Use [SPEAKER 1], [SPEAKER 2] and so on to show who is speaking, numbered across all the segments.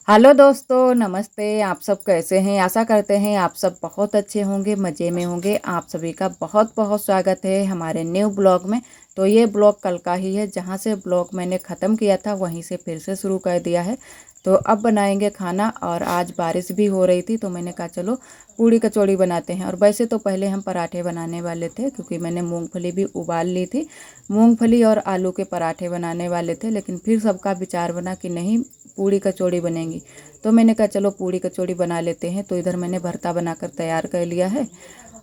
[SPEAKER 1] Hello दोस्तों, नमस्ते। आप सब कैसे हैं? आशा करते हैं आप सब बहुत अच्छे होंगे, मज़े में होंगे। आप सभी का बहुत बहुत स्वागत है हमारे न्यू ब्लॉग में। तो ये ब्लॉग कल का ही है, जहाँ से ब्लॉग मैंने ख़त्म किया था वहीं से फिर से शुरू कर दिया है। तो अब बनाएंगे खाना, और आज बारिश भी हो रही थी तो मैंने कहा चलो पूड़ी कचौड़ी बनाते हैं। और वैसे तो पहले हम पराठे बनाने वाले थे, क्योंकि मैंने मूंगफली भी उबाल ली थी। मूंगफली और आलू के पराठे बनाने वाले थे, लेकिन फिर सबका विचार बना कि नहीं, पूड़ी कचौड़ी बनेंगी। तो मैंने कहा चलो पूड़ी कचौड़ी बना लेते हैं। तो इधर मैंने भरता बनाकर तैयार कर लिया है,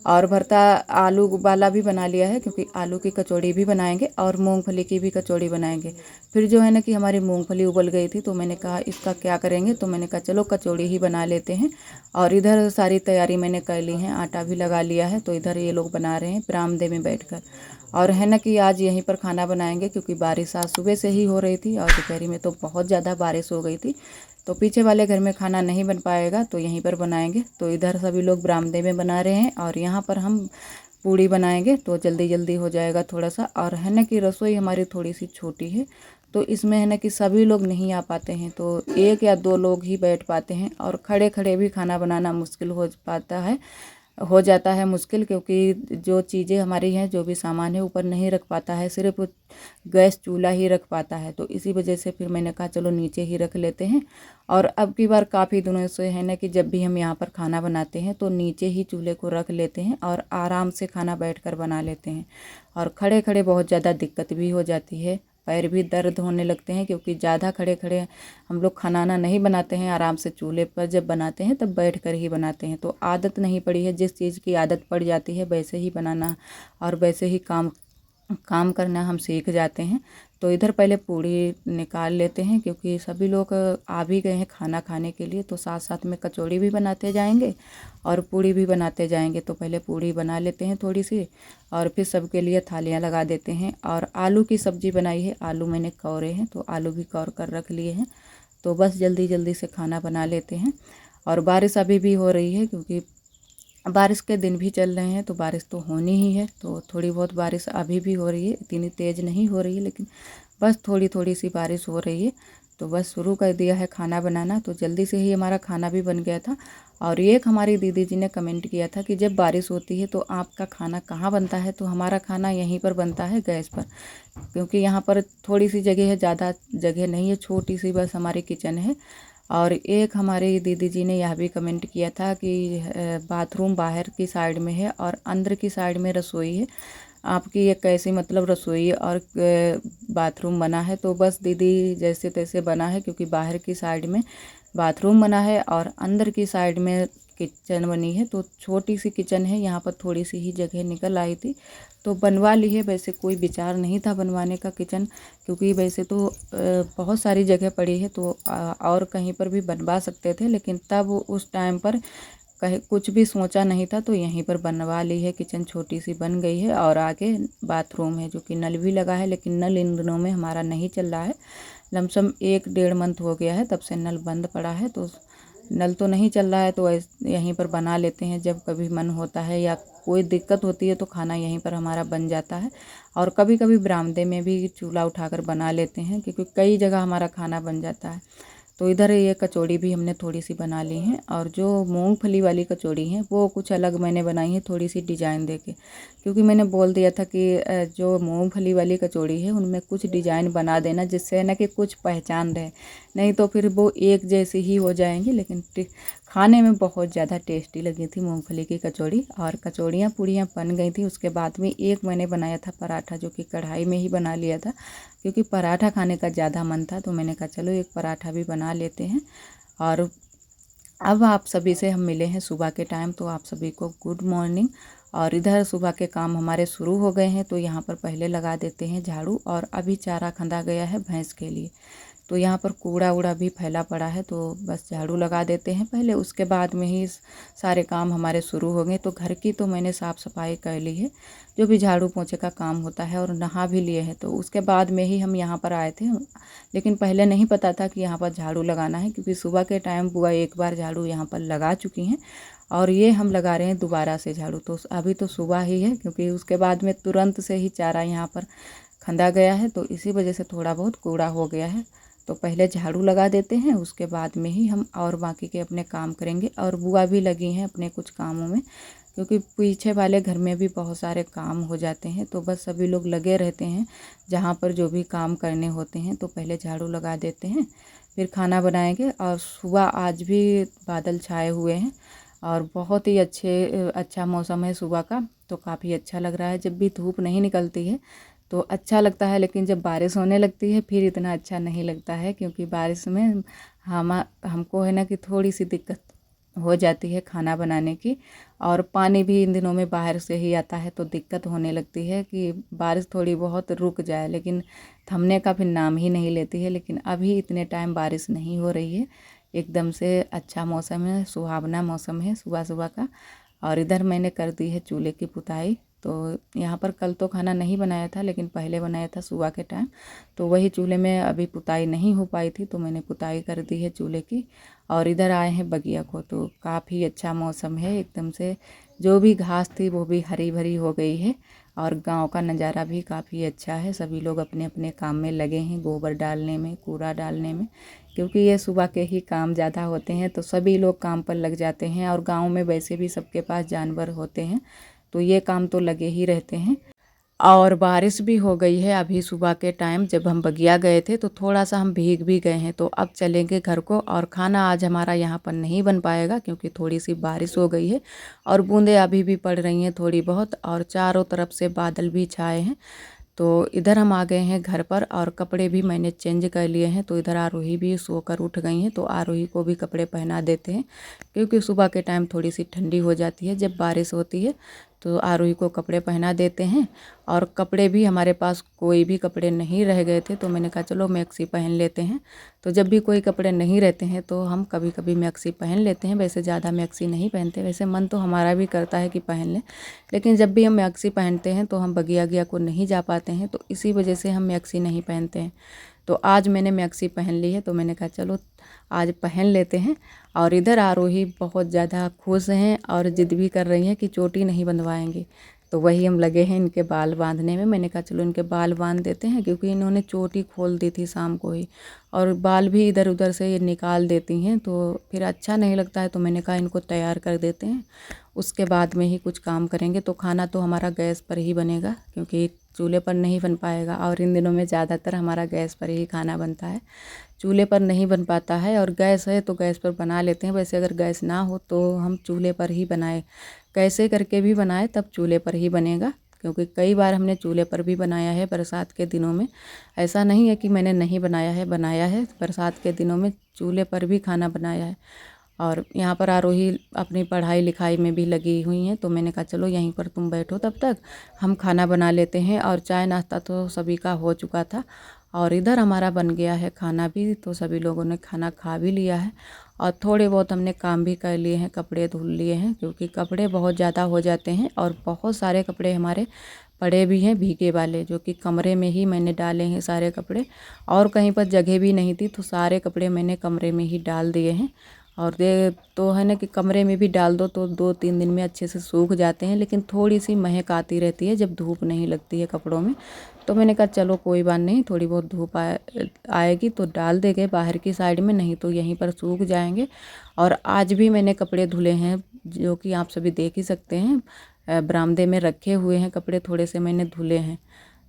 [SPEAKER 1] और भरता आलू वाला भी बना लिया है, क्योंकि आलू की कचौड़ी भी बनाएंगे और मूंगफली की भी कचौड़ी बनाएंगे। फिर जो है ना कि हमारी मूंगफली उबल गई थी, तो मैंने कहा इसका क्या करेंगे, तो मैंने कहा चलो कचौड़ी ही बना लेते हैं। और इधर सारी तैयारी मैंने कर ली है, आटा भी लगा लिया है। तो इधर ये लोग बना रहे हैं बरामदे में बैठकर। और है ना कि आज यहीं पर खाना बनाएंगे, क्योंकि बारिश आज सुबह से ही हो रही थी और दोपहर में तो बहुत ज़्यादा बारिश हो गई थी। तो पीछे वाले घर में खाना नहीं बन पाएगा, तो यहीं पर बनाएंगे। तो इधर सभी लोग बरामदे में बना रहे हैं, और यहाँ पर हम पूड़ी बनाएंगे तो जल्दी जल्दी हो जाएगा थोड़ा सा। और है ना कि रसोई हमारी थोड़ी सी छोटी है, तो इसमें है ना कि सभी लोग नहीं आ पाते हैं, तो एक या दो लोग ही बैठ पाते हैं। और खड़े खड़े भी खाना बनाना मुश्किल हो जाता है मुश्किल, क्योंकि जो चीज़ें हमारी हैं, जो भी सामान है, ऊपर नहीं रख पाता है, सिर्फ गैस चूल्हा ही रख पाता है। तो इसी वजह से फिर मैंने कहा चलो नीचे ही रख लेते हैं। और अब की बार काफ़ी दिनों से है ना कि जब भी हम यहाँ पर खाना बनाते हैं तो नीचे ही चूल्हे को रख लेते हैं और आराम से खाना बैठकर बना लेते हैं। और खड़े खड़े बहुत ज़्यादा दिक्कत भी हो जाती है, पैर भी दर्द होने लगते हैं, क्योंकि ज़्यादा खड़े खड़े हम लोग खाना नहीं बनाते हैं। आराम से चूल्हे पर जब बनाते हैं तब बैठ कर ही बनाते हैं। तो आदत नहीं पड़ी है, जिस चीज़ की आदत पड़ जाती है वैसे ही बनाना और वैसे ही काम काम करना हम सीख जाते हैं। तो इधर पहले पूड़ी निकाल लेते हैं, क्योंकि सभी लोग आ भी गए हैं खाना खाने के लिए। तो साथ साथ में कचौड़ी भी बनाते जाएंगे और पूड़ी भी बनाते जाएंगे। तो पहले पूड़ी बना लेते हैं थोड़ी सी, और फिर सबके लिए थालियाँ लगा देते हैं। और आलू की सब्ज़ी बनाई है, आलू मैंने कौरे हैं तो आलू भी कौर कर रख लिए हैं। तो बस जल्दी जल्दी से खाना बना लेते हैं। और बारिश अभी भी हो रही है, क्योंकि बारिश के दिन भी चल रहे हैं, तो बारिश तो होनी ही है। तो थोड़ी बहुत बारिश अभी भी हो रही है, इतनी तेज़ नहीं हो रही है, लेकिन बस थोड़ी थोड़ी सी बारिश हो रही है। तो बस शुरू कर दिया है खाना बनाना, तो जल्दी से ही हमारा खाना भी बन गया था। और एक हमारी दीदी जी ने कमेंट किया था कि जब बारिश होती है तो आपका खाना कहाँ बनता है, तो हमारा खाना यहीं पर बनता है, गैस पर। क्योंकि यहाँ पर थोड़ी सी जगह है, ज़्यादा जगह नहीं है, छोटी सी बस हमारी किचन है। और एक हमारी दीदी जी ने यह भी कमेंट किया था कि बाथरूम बाहर की साइड में है और अंदर की साइड में रसोई है, आपकी ये कैसी मतलब रसोई और बाथरूम बना है। तो बस दीदी जैसे तैसे बना है, क्योंकि बाहर की साइड में बाथरूम बना है और अंदर की साइड में किचन बनी है। तो छोटी सी किचन है, यहाँ पर थोड़ी सी ही जगह निकल आई थी तो बनवा ली है। वैसे कोई विचार नहीं था बनवाने का किचन, क्योंकि वैसे तो बहुत सारी जगह पड़ी है, तो और कहीं पर भी बनवा सकते थे, लेकिन तब उस टाइम पर कहीं कुछ भी सोचा नहीं था। तो यहीं पर बनवा ली है, किचन छोटी सी बन गई है। और आगे बाथरूम है, जो कि नल भी लगा है, लेकिन नल इन दिनों में हमारा नहीं चल रहा है। लमसम 1 डेढ़ मंथ हो गया है तब से नल बंद पड़ा है। तो नल तो नहीं चल रहा है, तो यहीं पर बना लेते हैं। जब कभी मन होता है या कोई दिक्कत होती है तो खाना यहीं पर हमारा बन जाता है। और कभी कभी बरामदे में भी चूल्हा उठाकर बना लेते हैं, क्योंकि कई जगह हमारा खाना बन जाता है। तो इधर ये कचौड़ी भी हमने थोड़ी सी बना ली हैं। और जो मूंगफली वाली कचौड़ी हैं वो कुछ अलग मैंने बनाई है, थोड़ी सी डिजाइन देके, क्योंकि मैंने बोल दिया था कि जो मूंगफली वाली कचौड़ी है उनमें कुछ डिजाइन बना देना, जिससे ना कि कुछ पहचान रहे, नहीं तो फिर वो एक जैसी ही हो जाएंगी। लेकिन खाने में बहुत ज़्यादा टेस्टी लगी थी मूंगफली की कचौड़ी। और कचौड़ियाँ पूड़ियाँ बन गई थी। उसके बाद में एक मैंने बनाया था पराठा, जो कि कढ़ाई में ही बना लिया था, क्योंकि पराठा खाने का ज़्यादा मन था। तो मैंने कहा चलो एक पराठा भी बना लेते हैं। और अब आप सभी से हम मिले हैं सुबह के टाइम, तो आप सभी को गुड मॉर्निंग। और इधर सुबह के काम हमारे शुरू हो गए हैं, तो यहाँ पर पहले लगा देते हैं झाड़ू। और अभी चारा खंदा गया है भैंस के लिए, तो यहाँ पर कूड़ा वूड़ा भी फैला पड़ा है, तो बस झाड़ू लगा देते हैं पहले, उसके बाद में ही सारे काम हमारे शुरू हो गए। तो घर की तो मैंने साफ़ सफाई कर ली है, जो भी झाड़ू पोंछे का काम होता है, और नहा भी लिए हैं। तो उसके बाद में ही हम यहाँ पर आए थे, लेकिन पहले नहीं पता था कि यहाँ पर झाड़ू लगाना है, क्योंकि सुबह के टाइम बुआ एक बार झाड़ू यहाँ पर लगा चुकी हैं, और ये हम लगा रहे हैं दोबारा से झाड़ू। तो अभी तो सुबह ही है, क्योंकि उसके बाद में तुरंत से ही चारा यहाँ पर खंदा गया है, तो इसी वजह से थोड़ा बहुत कूड़ा हो गया है। तो पहले झाड़ू लगा देते हैं, उसके बाद में ही हम और बाकी के अपने काम करेंगे। और बुआ भी लगी हैं अपने कुछ कामों में, क्योंकि पीछे वाले घर में भी बहुत सारे काम हो जाते हैं, तो बस सभी लोग लगे रहते हैं जहाँ पर जो भी काम करने होते हैं। तो पहले झाड़ू लगा देते हैं, फिर खाना बनाएंगे। और सुबह आज भी बादल छाए हुए हैं और बहुत ही अच्छा मौसम है सुबह का, तो काफ़ी अच्छा लग रहा है। जब भी धूप नहीं निकलती है तो अच्छा लगता है, लेकिन जब बारिश होने लगती है फिर इतना अच्छा नहीं लगता है, क्योंकि बारिश में हमको है ना कि थोड़ी सी दिक्कत हो जाती है खाना बनाने की। और पानी भी इन दिनों में बाहर से ही आता है, तो दिक्कत होने लगती है कि बारिश थोड़ी बहुत रुक जाए, लेकिन थमने का फिर नाम ही नहीं लेती है। लेकिन अभी इतने टाइम बारिश नहीं हो रही है, एकदम से अच्छा मौसम है, सुहावना मौसम है सुबह सुबह का। और इधर मैंने कर दी है चूल्हे की पुताई। तो यहाँ पर कल तो खाना नहीं बनाया था, लेकिन पहले बनाया था सुबह के टाइम, तो वही चूल्हे में अभी पुताई नहीं हो पाई थी, तो मैंने पुताई कर दी है चूल्हे की। और इधर आए हैं बगिया को, तो काफ़ी अच्छा मौसम है एकदम से। जो भी घास थी वो भी हरी भरी हो गई है, और गांव का नज़ारा भी काफ़ी अच्छा है। सभी लोग अपने अपने काम में लगे हैं, गोबर डालने में, कूड़ा डालने में, क्योंकि ये सुबह के ही काम ज़्यादा होते हैं, तो सभी लोग काम पर लग जाते हैं। और गांव में वैसे भी सबके पास जानवर होते हैं, तो ये काम तो लगे ही रहते हैं। और बारिश भी हो गई है अभी सुबह के टाइम। जब हम बगिया गए थे तो थोड़ा सा हम भीग भी गए हैं, तो अब चलेंगे घर को। और खाना आज हमारा यहाँ पर नहीं बन पाएगा, क्योंकि थोड़ी सी बारिश हो गई है और बूंदें अभी भी पड़ रही हैं थोड़ी बहुत, और चारों तरफ से बादल भी छाए हैं। तो इधर हम आ गए हैं घर पर, और कपड़े भी मैंने चेंज कर लिए हैं। तो इधर आरोही भी सोकर उठ गई हैं, तो आरोही को भी कपड़े पहना देते हैं, क्योंकि सुबह के टाइम थोड़ी सी ठंडी हो जाती है जब बारिश होती है। तो आरोही को कपड़े पहना देते हैं। और कपड़े भी हमारे पास कोई भी कपड़े नहीं रह गए थे, तो मैंने कहा चलो मैक्सी पहन लेते हैं। तो जब भी कोई कपड़े नहीं रहते हैं तो हम कभी कभी मैक्सी पहन लेते हैं। वैसे ज़्यादा मैक्सी नहीं पहनते, वैसे मन तो हमारा भी करता है कि पहन लें, लेकिन जब भी हम मैक्सी पहनते हैं तो हम बगिया गिया को नहीं जा पाते हैं, तो इसी वजह से हम मैक्सी नहीं पहनते हैं। तो आज मैंने मैक्सी पहन ली है, तो मैंने कहा चलो आज पहन लेते हैं। और इधर आरोही बहुत ज़्यादा खुश हैं और ज़िद भी कर रही हैं कि चोटी नहीं बंधवाएंगे, तो वही हम लगे हैं इनके बाल बांधने में। मैंने कहा चलो इनके बाल बांध देते हैं, क्योंकि इन्होंने चोटी खोल दी थी शाम को ही, और बाल भी इधर उधर से ये निकाल देती हैं, तो फिर अच्छा नहीं लगता है। तो मैंने कहा इनको तैयार कर देते हैं, उसके बाद में ही कुछ काम करेंगे। तो खाना तो हमारा गैस पर ही बनेगा, क्योंकि चूल्हे पर नहीं बन पाएगा। और इन दिनों में ज़्यादातर हमारा गैस पर ही खाना बनता है, चूल्हे पर नहीं बन पाता है। और गैस है तो गैस पर बना लेते हैं, वैसे अगर गैस ना हो तो हम चूल्हे पर ही बनाए, कैसे करके भी बनाए तब चूल्हे पर ही बनेगा। क्योंकि कई बार हमने चूल्हे पर भी बनाया है बरसात के दिनों में, ऐसा नहीं है कि मैंने नहीं बनाया है बरसात के दिनों में चूल्हे पर भी खाना बनाया है। और यहाँ पर आरोही अपनी पढ़ाई लिखाई में भी लगी हुई हैं, तो मैंने कहा चलो यहीं पर तुम बैठो, तब तक हम खाना बना लेते हैं। और चाय नाश्ता तो सभी का हो चुका था, और इधर हमारा बन गया है खाना भी, तो सभी लोगों ने खाना खा भी लिया है। और थोड़े बहुत हमने काम भी कर लिए हैं, कपड़े धुल लिए हैं, क्योंकि कपड़े बहुत ज़्यादा हो जाते हैं। और बहुत सारे कपड़े हमारे पड़े भी हैं भीगे वाले, जो कि कमरे में ही मैंने डाले हैं सारे कपड़े, और कहीं पर जगह भी नहीं थी, तो सारे कपड़े मैंने कमरे में ही डाल दिए हैं। और दे तो है ना कि कमरे में भी डाल दो तो 2-3 दिन में अच्छे से सूख जाते हैं, लेकिन थोड़ी सी महक आती रहती है जब धूप नहीं लगती है कपड़ों में। तो मैंने कहा चलो कोई बात नहीं, थोड़ी बहुत धूप आएगी तो डाल देंगे बाहर की साइड में, नहीं तो यहीं पर सूख जाएंगे। और आज भी मैंने कपड़े धुले हैं, जो कि आप सभी देख ही सकते हैं, बरामदे में रखे हुए हैं कपड़े, थोड़े से मैंने धुले हैं।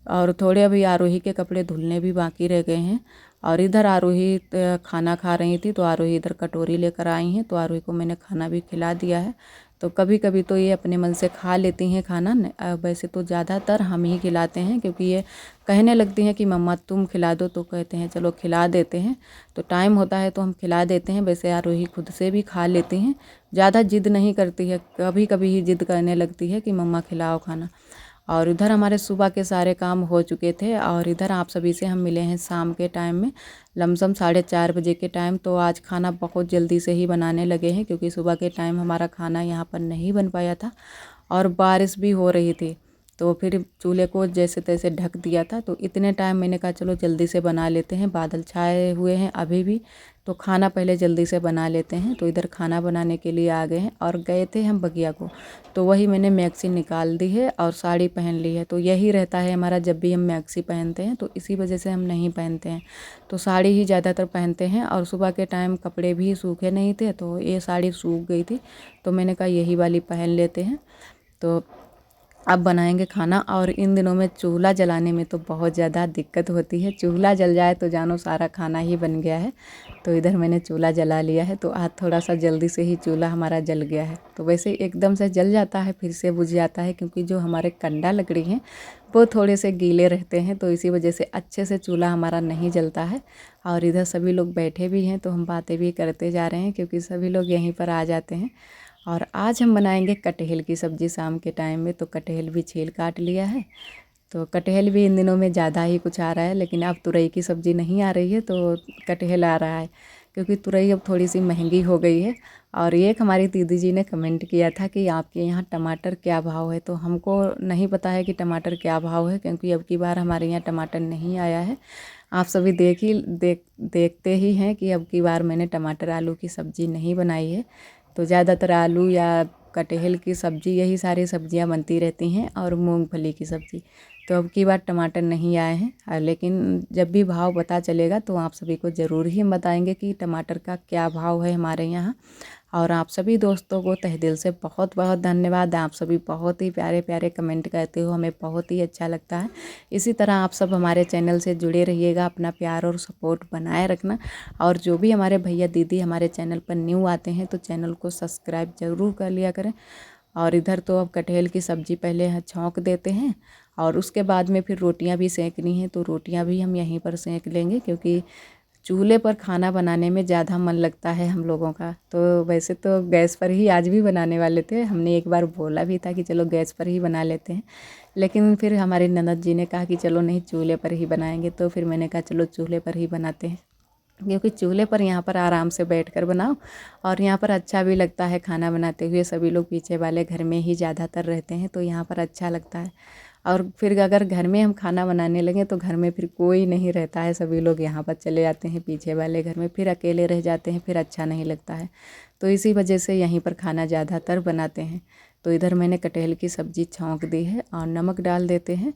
[SPEAKER 1] और थोड़े अभी आरोही के कपड़े धुलने भी बाकी रह गए हैं। और इधर आरोही खाना खा रही थी, तो आरोही इधर कटोरी लेकर आई हैं, तो आरोही को मैंने खाना भी खिला दिया है। तो कभी कभी तो ये अपने मन से खा लेती हैं खाना, वैसे तो ज़्यादातर हम ही खिलाते हैं, क्योंकि ये कहने लगती हैं कि मम्मा तुम खिला दो, तो कहते हैं चलो खिला देते हैं। तो टाइम होता है तो हम खिला देते हैं। वैसे आरोही खुद से भी खा लेती हैं, ज़्यादा जिद नहीं करती है, कभी कभी ही जिद करने लगती है कि मम्मा खिलाओ खाना। और इधर हमारे सुबह के सारे काम हो चुके थे, और इधर आप सभी से हम मिले हैं शाम के टाइम में, लमसम 4:30 बजे के टाइम। तो आज खाना बहुत जल्दी से ही बनाने लगे हैं, क्योंकि सुबह के टाइम हमारा खाना यहाँ पर नहीं बन पाया था और बारिश भी हो रही थी। तो फिर चूल्हे को जैसे तैसे ढक दिया था। तो इतने टाइम मैंने कहा चलो जल्दी से बना लेते हैं, बादल छाए हुए हैं अभी भी, तो खाना पहले जल्दी से बना लेते हैं। तो इधर खाना बनाने के लिए आ गए हैं और गए थे हम बगिया को, तो वही मैंने मैक्सी निकाल दी है और साड़ी पहन ली है। तो यही रहता है हमारा, जब भी हम मैक्सी पहनते हैं तो इसी वजह से हम नहीं पहनते हैं, तो साड़ी ही ज़्यादातर पहनते हैं। और सुबह के टाइम कपड़े भी सूखे नहीं थे, तो ये साड़ी सूख गई थी, तो मैंने कहा यही वाली पहन लेते हैं। तो अब बनाएंगे खाना। और इन दिनों में चूल्हा जलाने में तो बहुत ज़्यादा दिक्कत होती है, चूल्हा जल जाए तो जानो सारा खाना ही बन गया है। तो इधर मैंने चूल्हा जला लिया है, तो आज थोड़ा सा जल्दी से ही चूल्हा हमारा जल गया है। तो वैसे एकदम से जल जाता है फिर से बुझ जाता है, क्योंकि जो हमारे कंडा लकड़ी हैं वो थोड़े से गीले रहते हैं, तो इसी वजह से अच्छे से चूल्हा हमारा नहीं जलता है। और इधर सभी लोग बैठे भी हैं, तो हम बातें भी करते जा रहे हैं, क्योंकि सभी लोग यहीं पर आ जाते हैं। और आज हम बनाएंगे कटहल की सब्ज़ी शाम के टाइम में। तो कटहल भी छील काट लिया है, तो कटहल भी इन दिनों में ज़्यादा ही कुछ आ रहा है, लेकिन अब तुरई की सब्ज़ी नहीं आ रही है तो कटहल आ रहा है, क्योंकि तुरई अब थोड़ी सी महंगी हो गई है। और एक हमारी दीदी जी ने कमेंट किया था कि आपके यहाँ टमाटर क्या भाव है, तो हमको नहीं पता है कि टमाटर क्या भाव है, क्योंकि अब की बार हमारे यहाँ टमाटर नहीं आया है। आप सभी देखते ही हैं कि अब की बार मैंने टमाटर आलू की सब्ज़ी नहीं बनाई है। तो ज़्यादातर आलू या कटहल की सब्ज़ी, यही सारी सब्ज़ियाँ बनती रहती हैं, और मूंगफली की सब्ज़ी। तो अब की बार टमाटर नहीं आए हैं, लेकिन जब भी भाव पता चलेगा तो आप सभी को ज़रूर ही हम बताएंगे कि टमाटर का क्या भाव है हमारे यहाँ। और आप सभी दोस्तों को तहे दिल से बहुत बहुत धन्यवाद। आप सभी बहुत ही प्यारे प्यारे कमेंट करते हो, हमें बहुत ही अच्छा लगता है। इसी तरह आप सब हमारे चैनल से जुड़े रहिएगा, अपना प्यार और सपोर्ट बनाए रखना। और जो भी हमारे भैया दीदी हमारे चैनल पर न्यू आते हैं तो चैनल को सब्सक्राइब ज़रूर कर लिया करें। और इधर तो अब कटहल की सब्ज़ी पहले छौंक देते हैं, और उसके बाद में फिर रोटियां भी सेकनी हैं, तो रोटियां भी हम यहीं पर सेक लेंगे, क्योंकि चूल्हे पर खाना बनाने में ज़्यादा मन लगता है हम लोगों का। तो वैसे तो गैस पर ही आज भी बनाने वाले थे, हमने एक बार बोला भी था कि चलो गैस पर ही बना लेते हैं, लेकिन फिर हमारी ननद जी ने कहा कि चलो नहीं चूल्हे पर ही बनाएंगे। तो फिर मैंने कहा चलो चूल्हे पर ही बनाते हैं, क्योंकि चूल्हे पर यहाँ पर आराम से बैठकर बनाओ, और यहाँ पर अच्छा भी लगता है खाना बनाते हुए। सभी लोग पीछे वाले घर में ही ज़्यादातर रहते हैं, तो यहाँ पर अच्छा लगता है। और फिर अगर घर में हम खाना बनाने लगे तो घर में फिर कोई नहीं रहता है, सभी लोग यहाँ पर चले जाते हैं पीछे वाले घर में, फिर अकेले रह जाते हैं, फिर अच्छा नहीं लगता है। तो इसी वजह से यहीं पर खाना ज़्यादातर बनाते हैं। तो इधर मैंने कटहल की सब्ज़ी छौंक दी है, और नमक डाल देते हैं,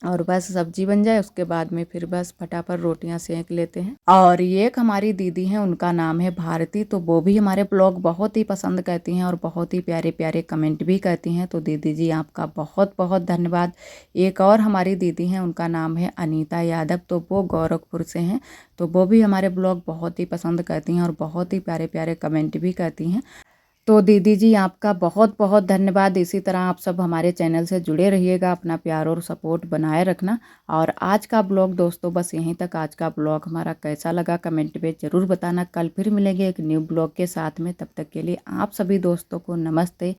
[SPEAKER 1] और बस सब्जी बन जाए उसके बाद में फिर बस फटाफट रोटियां सेक लेते हैं। और ये एक हमारी दीदी हैं, उनका नाम है भारती, तो वो भी हमारे ब्लॉग बहुत ही पसंद करती हैं और बहुत ही प्यारे प्यारे कमेंट भी करती हैं। तो दीदी जी आपका बहुत बहुत धन्यवाद। एक और हमारी दीदी हैं, उनका नाम है अनीता यादव, तो वो गोरखपुर से हैं, तो वो भी हमारे ब्लॉग बहुत ही पसंद करती हैं और बहुत ही प्यारे प्यारे कमेंट भी करती हैं। तो दीदी जी आपका बहुत बहुत धन्यवाद। इसी तरह आप सब हमारे चैनल से जुड़े रहिएगा, अपना प्यार और सपोर्ट बनाए रखना। और आज का ब्लॉग दोस्तों बस यहीं तक। आज का ब्लॉग हमारा कैसा लगा कमेंट में ज़रूर बताना। कल फिर मिलेंगे एक न्यू ब्लॉग के साथ में, तब तक के लिए आप सभी दोस्तों को नमस्ते।